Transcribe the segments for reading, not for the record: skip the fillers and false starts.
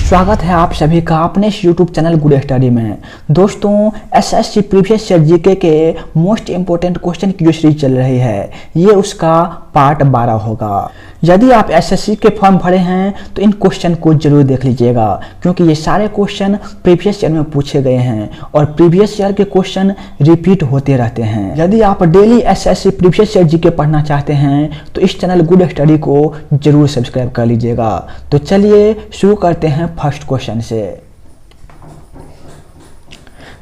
स्वागत है आप सभी का अपने इस YouTube चैनल गुड स्टडी में। दोस्तों, एसएससी प्रीवियस ईयर जीके के मोस्ट इंपोर्टेंट क्वेश्चन की जो सीरीज चल रही है, ये उसका पार्ट 12 होगा। यदि आप एसएससी के फॉर्म भरे हैं तो इन क्वेश्चन को जरूर देख लीजिएगा, क्योंकि ये सारे क्वेश्चन प्रीवियस ईयर में पूछे गए हैं और प्रीवियस ईयर के क्वेश्चन रिपीट होते रहते हैं। यदि आप daily SSC previous year GK पढ़ना चाहते हैं तो इस चैनल गुड स्टडी को जरूर सब्सक्राइब कर लीजिएगा। तो चलिए शुरू करते हैं फर्स्ट क्वेश्चन से।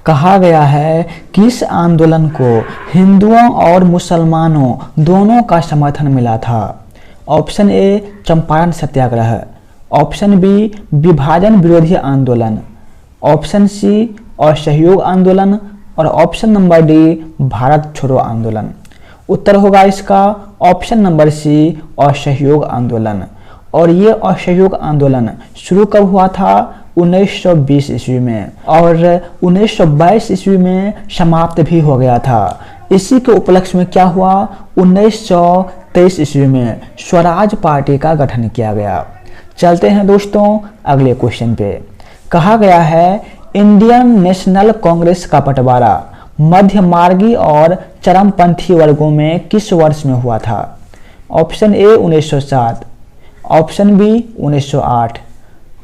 कहा गया है किस आंदोलन को हिंदुओं और मुसलमानों दोनों का समर्थन मिला था? Option A Champaran Satyagraha, option B विभाजन विरोधी आंदोलन, ऑप्शन सी असहयोग आंदोलन और ऑप्शन नंबर डी भारत छोड़ो आंदोलन। उत्तर होगा इसका ऑप्शन नंबर सी असहयोग आंदोलन। और ये असहयोग आंदोलन शुरू कब हुआ था? 1920 ईस्वी में, और 1922 ईस्वी में समाप्त भी हो गया था। इसी के उपलक्ष्य में क्या हुआ? 1923 ईस्वी में स्वराज पार्टी का गठन किया गया। चलते हैं दोस्तों अगले क्वेश्चन पे। कहा गया है इंडियन नेशनल कांग्रेस का बंटवारा मध्य मार्गी और चरमपंथी वर्गों में किस वर्ष में हुआ था? Option A 1907, option B 1908,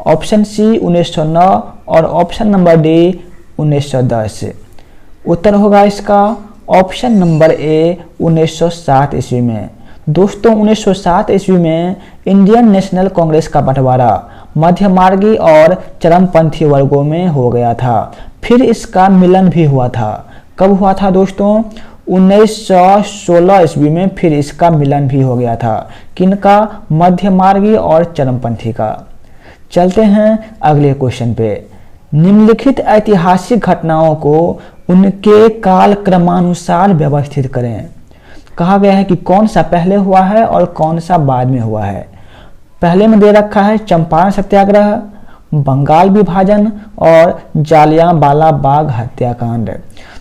option C 1909 और ऑप्शन नंबर डी 1910। उत्तर होगा इसका ऑप्शन नंबर ए 1907 ईस्वी में। दोस्तों, 1907 ईस्वी में इंडियन नेशनल कांग्रेस का बंटवारा मध्य मार्गी और चरमपंथी वर्गों में हो गया था। फिर इसका मिलन भी हुआ था। कब हुआ था दोस्तों? 1916 ईस्वी में फिर इसका मिलन भी हो गया था। किनका? मध्य मार्गी और चरमपंथी का। चलते हैं अगले क्वेश्चन पे। निम्नलिखित ऐतिहासिक घटनाओं को उनके काल क्रमानुसार व्यवस्थित करें। कहा गया है कि कौन सा पहले हुआ है और कौन सा बाद में हुआ है। पहले में दे रखा है चंपारण सत्याग्रह, बंगाल विभाजन और जालियांवाला बाग हत्याकांड।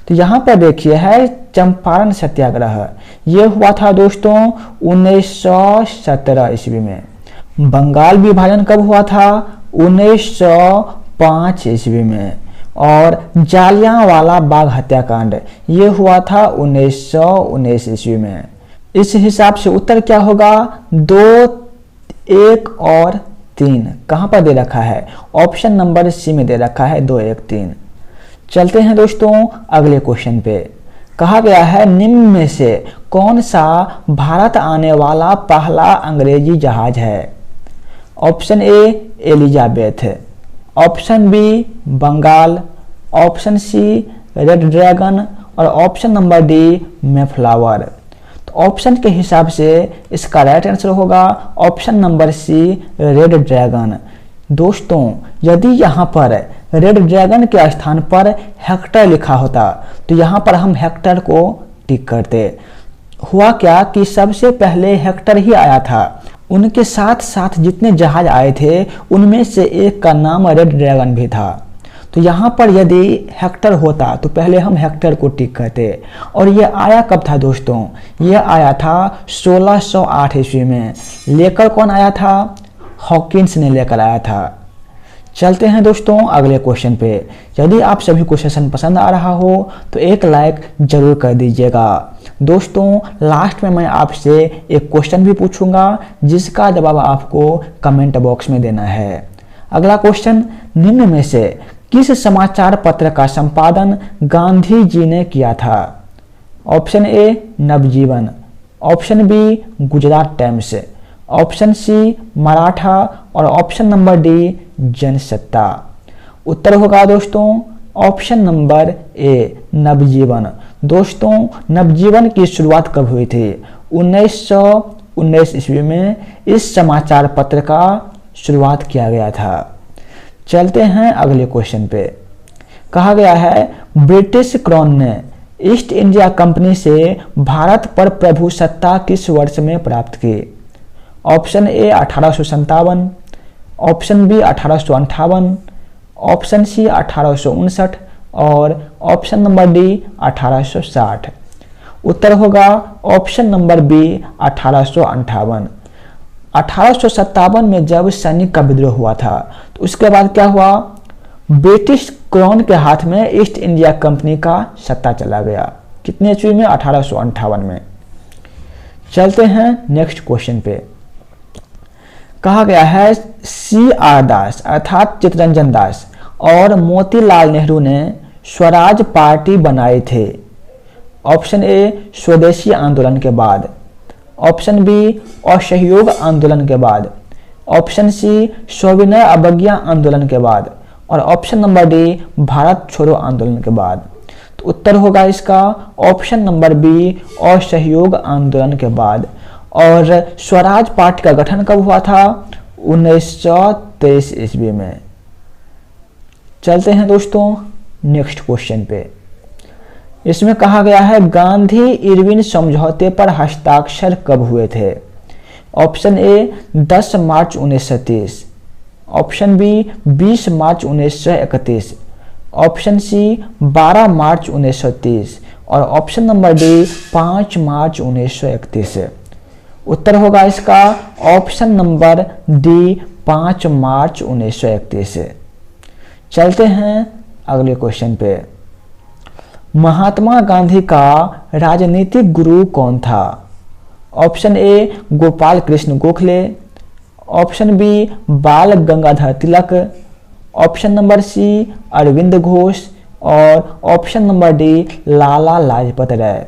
तो यहाँ पर देखिए है चंपारण सत्याग्रह, ये हुआ था दोस्तों 1917 ईस्वी में। बंगाल विभाजन कब हुआ था? 1905 ईस्वी में। और जालियांवाला बाग हत्याकांड ये हुआ था 1919 ईस्वी में। इस हिसाब से उत्तर क्या होगा? 2, 1 और 3 कहाँ पर दे रखा है? ऑप्शन नंबर सी में दे रखा है 2, 1, 3। चलते हैं दोस्तों अगले क्वेश्चन पे। कहा गया है निम्न में से कौन सा भारत आने वाला पहला अंग्रेजी जहाज है? Option A Elizabeth, option B Bengal, option C red dragon और ऑप्शन नंबर डी मेफ्लावर। तो ऑप्शन के हिसाब से इसका राइट आंसर होगा option number C red dragon. दोस्तों, यदि यहाँ पर रेड ड्रैगन के स्थान पर हेक्टर लिखा होता तो यहाँ पर हम हेक्टर को टिक करते। हुआ क्या कि सबसे पहले हेक्टर ही आया था। उनके साथ साथ जितने जहाज आए थे उनमें से एक का नाम रेड ड्रैगन भी था। तो यहाँ पर यदि हेक्टर होता तो पहले हम हेक्टर को टिक करते। और ये आया कब था दोस्तों? ये आया था 1608 ईस्वी में। लेकर कौन आया था? हॉकिंस ने लेकर आया था। चलते हैं दोस्तों अगले क्वेश्चन पे। यदि आप सभी को सेशन पसंद आ रहा हो तो एक लाइक जरूर कर दीजिएगा। दोस्तों, लास्ट में मैं आपसे एक क्वेश्चन भी पूछूंगा जिसका जवाब आपको कमेंट बॉक्स में देना है। अगला क्वेश्चन, निम्न में से किस समाचार पत्र का संपादन गांधी जी ने किया था? Option A Navjivan, option B Gujarat Times, option C Maratha और ऑप्शन नंबर डी जनसत्ता। उत्तर होगा दोस्तों ऑप्शन नंबर ए नवजीवन। दोस्तों, नवजीवन की शुरुआत कब हुई थी? 1919 ईस्वी में इस समाचार पत्र का शुरुआत किया गया था। चलते हैं अगले क्वेश्चन पे। कहा गया है ब्रिटिश क्राउन ने ईस्ट इंडिया कंपनी से भारत पर प्रभुसत्ता किस वर्ष में प्राप्त की? Option A 1857, option B 1858, option C 1859 और ऑप्शन नंबर डी 1860। उत्तर होगा ऑप्शन नंबर बी 1858। 1857 में जब सैनिक का विद्रोह हुआ था तो उसके बाद क्या हुआ, ब्रिटिश क्राउन के हाथ में ईस्ट इंडिया कंपनी का सत्ता चला गया। कितने ईस्वी में, 1858 में। चलते हैं नेक्स्ट क्वेश्चन पे। कहा गया है CR दास अर्थात चित्तरंजन दास और मोतीलाल नेहरू ने स्वराज पार्टी बनाए थे। ऑप्शन ए स्वदेशी आंदोलन के बाद, ऑप्शन बी असहयोग आंदोलन के बाद, ऑप्शन सी सविनय अवज्ञा आंदोलन के बाद और ऑप्शन नंबर डी भारत छोड़ो आंदोलन के बाद। तो उत्तर होगा इसका ऑप्शन नंबर बी असहयोग आंदोलन के बाद। और स्वराज पार्टी का गठन कब हुआ था, 1923 ईस्वी में। चलते हैं दोस्तों नेक्स्ट क्वेश्चन पे। इसमें कहा गया है गांधी इरविन समझौते पर हस्ताक्षर कब हुए थे। Option A 10 March 1930, option B 20 March 1931, option C 12 March 1930 और ऑप्शन नंबर डी 5 मार्च 1931। उत्तर होगा इसका ऑप्शन नंबर डी 5 मार्च 1931। चलते हैं अगले क्वेश्चन पे। महात्मा गांधी का राजनीतिक गुरु कौन था। Option A Gopal Krishna Gokhale, option B Bal Gangadhar Tilak, option number C Aurobindo Ghosh और option number D Lala Lajpat Rai.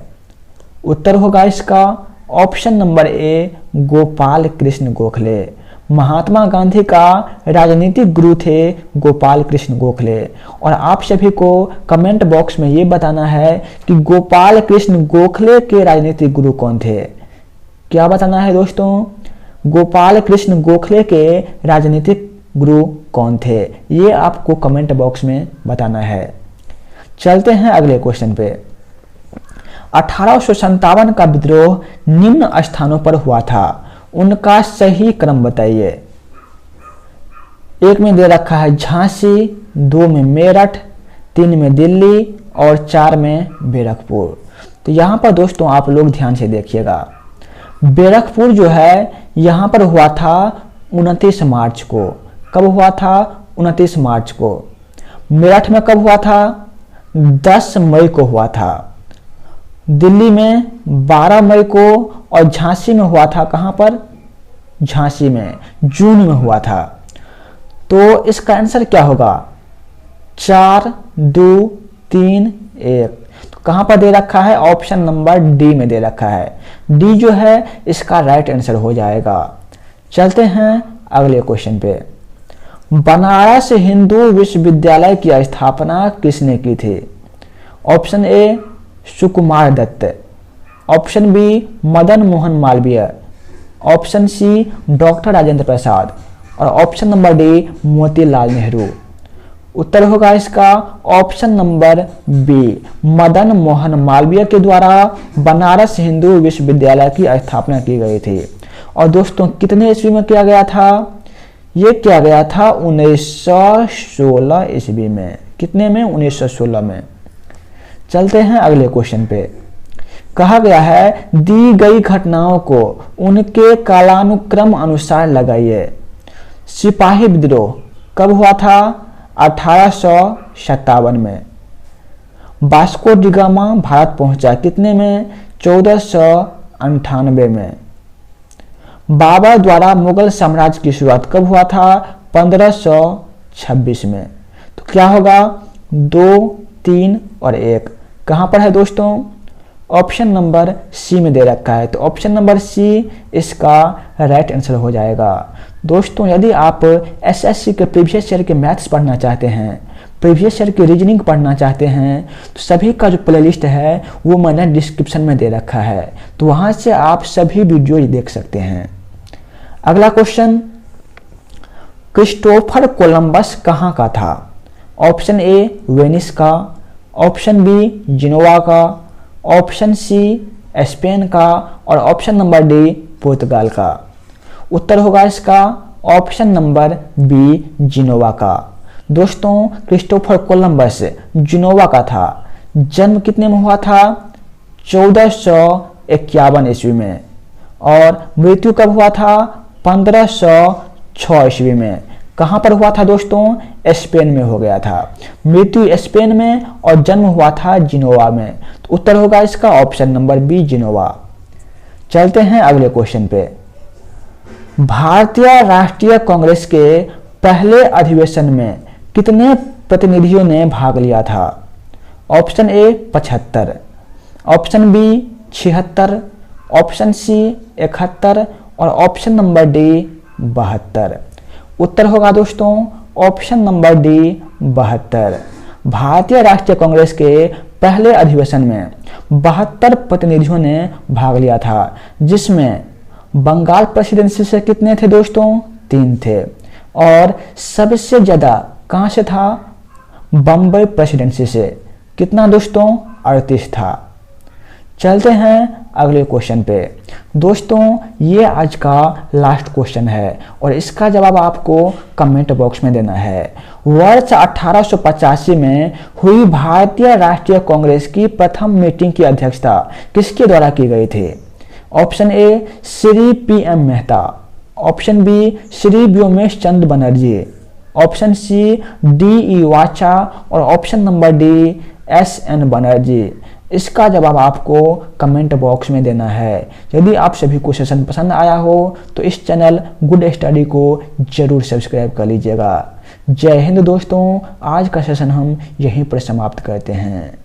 उत्तर होगा इसका option number A Gopal Krishna Gokhale. Mahatma Gandhi का राजनीतिक गुरु थे गोपाल कृष्ण गोखले। और आप सभी को कमेंट बॉक्स में ये बताना है कि गोपाल कृष्ण गोखले के राजनीतिक गुरु कौन थे। क्या बताना है दोस्तों, गोपाल कृष्ण गोखले के राजनीतिक गुरु कौन थे, ये आपको कमेंट बॉक्स में बताना है। चलते हैं अगले क्वेश्चन पे। 1857 का विद्रोह निम्न स्थानों पर हुआ था, उनका सही क्रम बताइए। एक में दे रखा है झांसी, 2 में मेरठ, 3 में दिल्ली और 4 में बैरकपुर। तो यहाँ पर दोस्तों आप लोग ध्यान से देखिएगा। बैरकपुर जो है यहाँ पर हुआ था 29 मार्च को। कब हुआ था, 29 मार्च को। मेरठ में कब हुआ था, 10 मई को हुआ था। दिल्ली में 12 मई को और झांसी में हुआ था, कहां पर, झांसी में जून में हुआ था। तो इसका आंसर क्या होगा, 4, 2, 3, 1। तो कहां पर दे रखा है, ऑप्शन नंबर डी में दे रखा है। डी जो है इसका राइट आंसर हो जाएगा। चलते हैं अगले क्वेश्चन पे। बनारस हिंदू विश्वविद्यालय की स्थापना किसने की थी। Option A Sukumar Dutt, option B Madan Mohan Malviya, option C doctor Rajendra Prasad और option number D Motilal Nehru. उत्तर होगा इसका option number B, Madan Mohan Malviya के द्वारा बनारस हिंदू विश्वविद्यालय की स्थापना की गई थी। और दोस्तों कितने ईस्वी में किया गया था, ये किया गया था 1916 ईस्वी में। कितने में, 1916 में। चलते हैं अगले क्वेश्चन पे। कहा गया है दी गई घटनाओं को उनके कालानुक्रम अनुसार लगाइए। सिपाही विद्रोह कब हुआ था, 1857 में। वास्को डी गामा भारत पहुंचा कितने में, 1498 में। बाबर द्वारा मुगल साम्राज्य की शुरुआत कब हुआ था, 1526 में। तो क्या होगा, 2, 3 और 1। कहां पर है दोस्तों, ऑप्शन नंबर सी में दे रखा है। तो ऑप्शन नंबर सी इसका राइट आंसर हो जाएगा। दोस्तों यदि आप एसएससी के प्रीवियस ईयर के मैथ्स पढ़ना चाहते हैं, प्रीवियस ईयर की रीजनिंग पढ़ना चाहते हैं, तो सभी का जो प्लेलिस्ट है वो मैंने डिस्क्रिप्शन में दे रखा है, तो वहां से आप सभी वीडियो देख सकते हैं। अगला क्वेश्चन, क्रिस्टोफर कोलंबस कहाँ का था। ऑप्शन ए वेनिस का, ऑप्शन बी जिनोवा का, ऑप्शन सी स्पेन का और ऑप्शन नंबर डी पुर्तगाल का। उत्तर होगा इसका ऑप्शन नंबर बी जिनोवा का। दोस्तों क्रिस्टोफर कोलंबस जिनोवा का था। जन्म कितने में हुआ था, 1451 ईस्वी में। और मृत्यु कब हुआ था, 1506 ईस्वी में। कहां पर हुआ था दोस्तों? स्पेन में हो गया था। मृत्यु स्पेन में और जन्म हुआ था जिनोवा में। तो उत्तर होगा इसका ऑप्शन नंबर बी, जिनोवा। चलते हैं अगले क्वेश्चन पे। भारतीय राष्ट्रीय कांग्रेस के पहले अधिवेशन में कितने प्रतिनिधियों ने भाग लिया था? Option A 75, option B 76, option C 71 और ऑप्शन नंबर डी 72। उत्तर होगा दोस्तों ऑप्शन नंबर डी 72। भारतीय राष्ट्रीय कांग्रेस के पहले अधिवेशन में 72 प्रतिनिधियों ने भाग लिया था, जिसमें बंगाल प्रेसिडेंसी से कितने थे दोस्तों? 3 थे। और सबसे ज्यादा कहां से था? बम्बई प्रेसिडेंसी से। कितना दोस्तों? 38 था। चलते हैं अगले क्वेश्चन पे। दोस्तों ये आज का लास्ट क्वेश्चन है और इसका जवाब आपको कमेंट बॉक्स में देना है। वर्ष 1885 में हुई भारतीय राष्ट्रीय कांग्रेस की प्रथम मीटिंग की अध्यक्षता किसके द्वारा की गई थी? Option A Shri PM Mehta, option B Shri Vyomesh Chandra Banerjee, option C DE Wacha और option number D SN Banerjee. इसका जवाब आपको कमेंट बॉक्स में देना है। यदि आप सभी को सेशन पसंद आया हो तो इस चैनल गुड स्टडी को जरूर सब्सक्राइब कर लीजिएगा। जय हिंद दोस्तों, आज का सेशन हम यहीं पर समाप्त करते हैं।